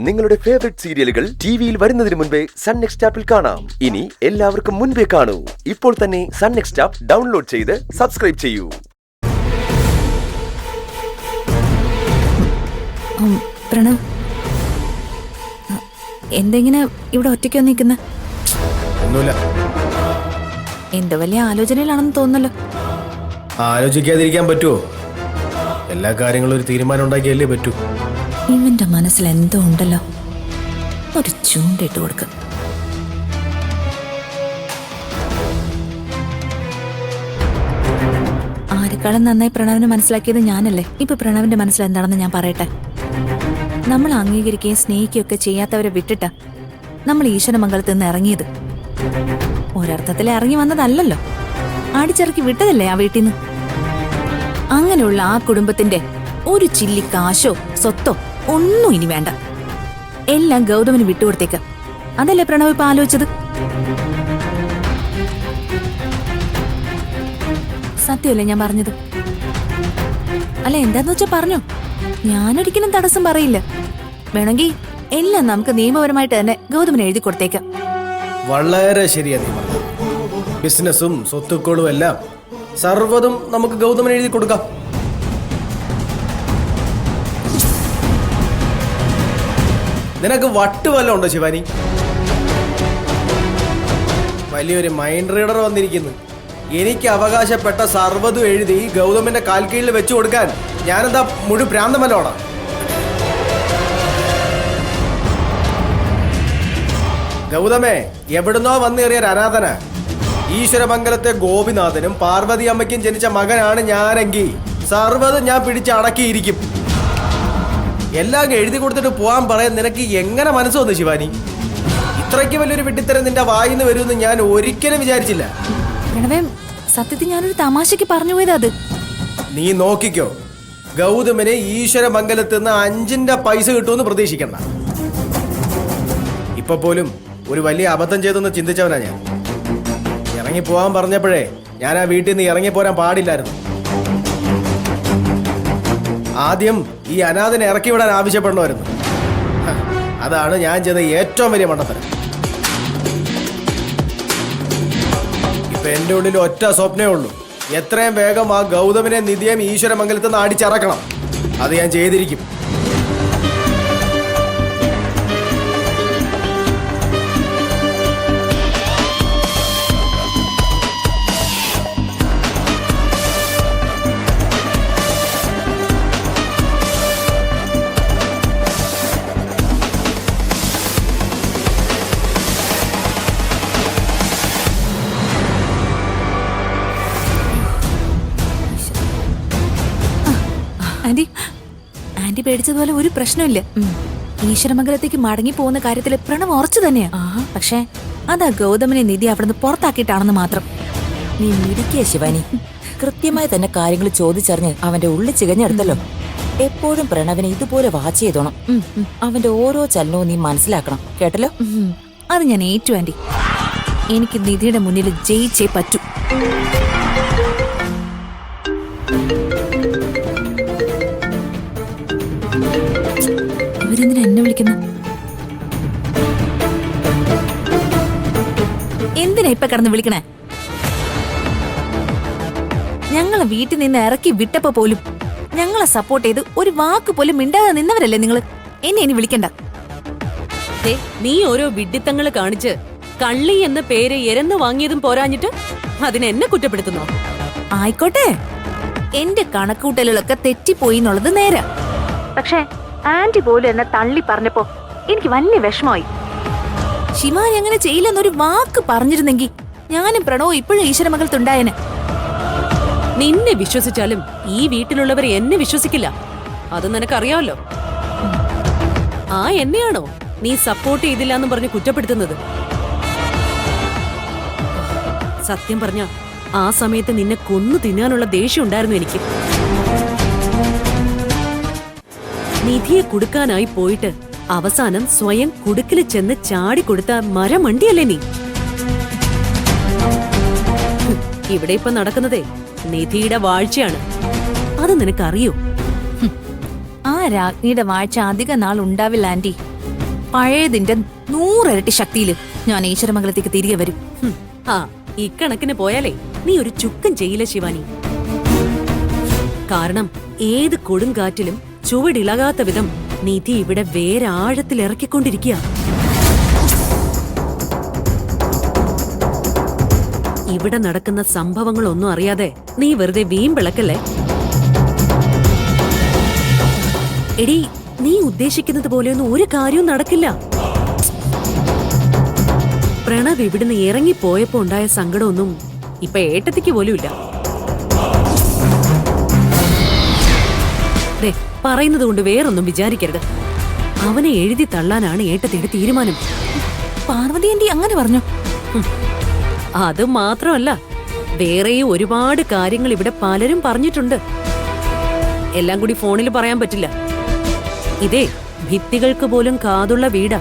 നിങ്ങളുടെ ഫേവറേറ്റ് സീരിയലുകൾ ടിവിയിൽ വരുന്നതിന് മുൻപേ സൺ നെക്സ്റ്റ് ആപ്പിൽ കാണാം. ഇനി എല്ലാവർക്കും മുൻപേ കാണൂ. ഇപ്പോൾ തന്നെ സൺ നെക്സ്റ്റ് ആപ്പ് ഡൗൺലോഡ് ചെയ്ത് സബ്സ്ക്രൈബ് ചെയ്യൂ. പ്രണവ്, എന്തെങ്ങനെ ഇവിടെ ഒറ്റയ്ക്ക് വന്നിരിക്കുന്ന? എന്തോ വലിയ ആലോചനയിലാണെന്ന് തോന്നുന്നല്ലോ. ആലോചിക്കാതിരിക്കാൻ പറ്റുമോ? എല്ലാ കാര്യങ്ങളും ഒരു തീരുമാനം ഉണ്ടാക്കിയല്ലേ പറ്റൂ. ഇവന്റെ മനസ്സിൽ എന്തോ ഉണ്ടല്ലോ. ഒരു ചൂണ്ടിട്ട് കൊടുക്ക. ആരെക്കാളും നന്നായി പ്രണവിനെ മനസ്സിലാക്കിയത് ഞാനല്ലേ. ഇപ്പൊ പ്രണവിന്റെ മനസ്സിൽ എന്താണെന്ന് ഞാൻ പറയട്ടെ. നമ്മൾ അംഗീകരിക്കുകയും സ്നേഹിക്കുകയും ഒക്കെ ചെയ്യാത്തവരെ വിട്ടിട്ടാ നമ്മൾ ഈശ്വരമംഗലത്ത് നിന്ന് ഇറങ്ങിയത്. ഒരർത്ഥത്തിൽ ഇറങ്ങി വന്നതല്ലല്ലോ, അടിച്ചിറക്കി വിട്ടതല്ലേ ആ വീട്ടിൽ നിന്ന്. അങ്ങനെയുള്ള ആ കുടുംബത്തിന്റെ ഒരു ചില്ലി കാശോ സ്വത്തോ ഒന്നും ഇനി വേണ്ട. എല്ലാം ഗൗതമിന് വിട്ടുകൊടുത്തേക്ക. അതല്ലേ പ്രണവ് ഇപ്പൊ ആലോചിച്ചത്? സത്യമല്ലേ ഞാൻ പറഞ്ഞത്? അല്ല, എന്താന്ന് വെച്ചാ പറഞ്ഞോ. ഞാനൊരിക്കലും തടസ്സം പറയില്ല. വേണമെങ്കിൽ എല്ലാം നമുക്ക് നിയമപരമായിട്ട് തന്നെ ഗൗതമിന് എഴുതി കൊടുത്തേക്കാം. വളരെ ശരിയാ നീ പറഞ്ഞത്. ബിസിനസ്സും സ്വത്തുക്കളും എല്ലാം സർവ്വതും നമുക്ക് ഗൗതമിന് എഴുതി കൊടുക്കാം. നിനക്ക് വട്ട് വല്ലതും ഉണ്ടോ ശിവാനി? വലിയൊരു മൈൻഡ് റീഡർ വന്നിരിക്കുന്നു. എനിക്ക് അവകാശപ്പെട്ട സർവ്വതും എഴുതി ഗൗതമിന്റെ കാൽക്കീഴിൽ വെച്ചു കൊടുക്കാൻ ഞാനെന്താ മുഴു ഭ്രാന്തമല്ലോടാ? ഗൗതമേ, എവിടുന്നോ വന്നേറിയ അനാഥന. ഈശ്വരമംഗലത്തെ ഗോപിനാഥനും പാർവതി അമ്മയ്ക്കും ജനിച്ച മകനാണ് ഞാനെങ്കിൽ സർവ്വതും ഞാൻ പിടിച്ചടക്കിയിരിക്കും. എല്ലാം എഴുതി കൊടുത്തിട്ട് പോവാൻ പറയാൻ നിനക്ക് എങ്ങനെ മനസ്സ് വന്നു ശിവാനി? ഇത്രയ്ക്ക് വലിയൊരു വിട്ടിത്തരം നിന്റെ വായിന്ന് വരുമെന്ന് ഞാൻ ഒരിക്കലും വിചാരിച്ചില്ല. സത്യത്തിൽ ഞാനൊരു തമാശക്ക് പറഞ്ഞു പോയത്. അത് നീ നോക്കിക്കോ, ഗൗതമിന് ഈശ്വരമംഗലത്ത് നിന്ന് 5 പൈസ കിട്ടുമെന്ന് പ്രതീക്ഷിക്കണ്ട. ഇപ്പൊ പോലും ഒരു വലിയ അബദ്ധം ചെയ്തെന്ന് ചിന്തിച്ചവനാ ഞാൻ. ഇറങ്ങിപ്പോവാൻ പറഞ്ഞപ്പോഴേ ഞാൻ ആ വീട്ടിൽ നിന്ന് ഇറങ്ങിപ്പോരാൻ പാടില്ലായിരുന്നു. ആദ്യം ഈ അനാഥനെ ഇറക്കി വിടാൻ ആവശ്യപ്പെടണമായിരുന്നു. അതാണ് ഞാൻ ചെയ്ത ഏറ്റവും വലിയ മണ്ടത്തരം. ഇപ്പൊ എന്റെ ഉള്ളിൽ ഒറ്റ സ്വപ്നേ ഉള്ളൂ. എത്രയും വേഗം ആ ഗൗതമിനെ നിധിയും ഈശ്വരമംഗലത്ത് നിന്ന് അടിച്ചിറക്കണം. അത് ഞാൻ ചെയ്തിരിക്കും. ആന്റി പേടിച്ചതുപോലെ ഒരു പ്രശ്നമില്ല. ഈശ്വരമംഗലത്തേക്ക് മടങ്ങി പോകുന്ന കാര്യത്തിൽ പ്രണവ് ഉറച്ചു തന്നെയാ. പക്ഷെ അതാ ഗൗതമിനെ നിധി അവിടുന്ന് പുറത്താക്കിയിട്ടാണെന്ന് മാത്രം. നീ മിടിക്കുക ശിവാനി. കൃത്യമായി തന്നെ കാര്യങ്ങൾ ചോദിച്ചറിഞ്ഞ് അവന്റെ ഉള്ളിൽ ചികഞ്ഞെടുത്തല്ലോ. എപ്പോഴും പ്രണവിനെ ഇതുപോലെ വാച്ച് ചെയ്തോണം. അവന്റെ ഓരോ ചലനവും നീ മനസ്സിലാക്കണം, കേട്ടല്ലോ? അത് ഞാൻ ഏറ്റു ആന്റി. എനിക്ക് നിധിയുടെ മുന്നിൽ ജയിച്ചേ പറ്റൂ. ഇവരെന്തിനാ എന്നെ വിളിക്കുന്നു? എന്തിനാ ഇപ്പൊ കിടന്ന് വിളിക്കണേ? ഞങ്ങളെ വീട്ടിൽ നിന്ന് ഇറക്കി വിട്ടപ്പോ പോലും ഞങ്ങളെ സപ്പോർട്ട് ചെയ്ത് ഒരു വാക്ക് പോലും മിണ്ടാതെ നിന്നവരല്ലേ നിങ്ങള്. എന്നെ ഇനി വിളിക്കണ്ട. നീ ഓരോ വിഡ്ഢിത്തങ്ങള് കാണിച്ച് കള്ളി എന്ന പേര് എരന്ന് വാങ്ങിയതും പോരാഞ്ഞിട്ട് അതിനെന്നെ കുറ്റപ്പെടുത്തുന്നോ? ആയിക്കോട്ടെ, എന്റെ കണക്കൂട്ടലുകളൊക്കെ തെറ്റിപ്പോയി എന്നുള്ളത് നേരാ. പക്ഷേ ആന്റി പോലും എന്നെ തള്ളി പറഞ്ഞപ്പോ എനിക്ക് വലിയ വിഷമമായി. ശിവാനി അങ്ങനെ ചെയ്യില്ലെന്നൊരു വാക്ക് പറഞ്ഞിരുന്നെങ്കിൽ ഞാനും പ്രണവും ഇപ്പോഴും ഈശ്വരമംഗലത്തുണ്ടായേനെ. നിന്നെ വിശ്വസിച്ചാലും ഈ വീട്ടിലുള്ളവർ എന്നെ വിശ്വസിക്കില്ല. അത് നിനക്കറിയാമല്ലോ. ആ എന്നെയാണോ നീ സപ്പോർട്ട് ചെയ്തില്ല എന്നും പറഞ്ഞ് കുറ്റപ്പെടുത്തുന്നത്? സത്യം പറഞ്ഞ ആ സമയത്ത് നിന്നെ കൊന്നു തിന്നാനുള്ള ദേഷ്യം ഉണ്ടായിരുന്നു എനിക്ക്. നിധിയെ കൊടുക്കാനായി പോയിട്ട് അവസാനം സ്വയം കുടുക്കില് ചെന്ന് ചാടിക്കൊടുത്ത മരമണ്ടിയല്ലേ നീ? ഇവിടെ ഇപ്പൊ നടക്കുന്നതേ നിധിയുടെ വാഴ്ചയാണ്. അത് നിനക്കറിയോ? ആ രാജ്ഞിയുടെ വാഴ്ച അധിക നാൾ ഉണ്ടാവില്ല ആന്റി. പഴയതിന്റെ 100 ഇരട്ടി ശക്തിയില് ഞാൻ ഈശ്വരമംഗലത്തേക്ക് തിരികെ വരും. ആ ഇക്കണക്കിന് പോയാലേ നീ ഒരു ചുക്കം ചെയ്യില്ല ശിവാനി. കാരണം ഏത് കൊടുങ്കാറ്റിലും ചുവടിളകാത്ത വിധം നിധി ഇവിടെ വേറെ ആഴത്തിൽ ഇറക്കിക്കൊണ്ടിരിക്കുക. ഇവിടെ നടക്കുന്ന സംഭവങ്ങളൊന്നും അറിയാതെ നീ വെറുതെ വീമ്പിളക്കല്ലേ. എടി, നീ ഉദ്ദേശിക്കുന്നത് പോലെയൊന്നും ഒരു കാര്യവും നടക്കില്ല. പ്രണവ് ഇവിടുന്ന് ഇറങ്ങിപ്പോയപ്പോ ഉണ്ടായ സങ്കടമൊന്നും ഇപ്പൊ ഏട്ടത്തിക്ക് പോലുമില്ല. പറയുന്നത് കൊണ്ട് വേറൊന്നും വിചാരിക്കരുത്. അവനെ എഴുതി തള്ളാനാണ് ഏട്ടത്തിയുടെ തീരുമാനം. പാർവതി ആന്റി അങ്ങനെ പറഞ്ഞു? അത് മാത്രമല്ല, വേറെയും ഒരുപാട് കാര്യങ്ങൾ ഇവിടെ പലരും പറഞ്ഞിട്ടുണ്ട്. എല്ലാം കൂടി ഫോണിൽ പറയാൻ പറ്റില്ല. ഇതേ ഭിത്തികൾക്ക് പോലും കാതുള്ള വീടാ.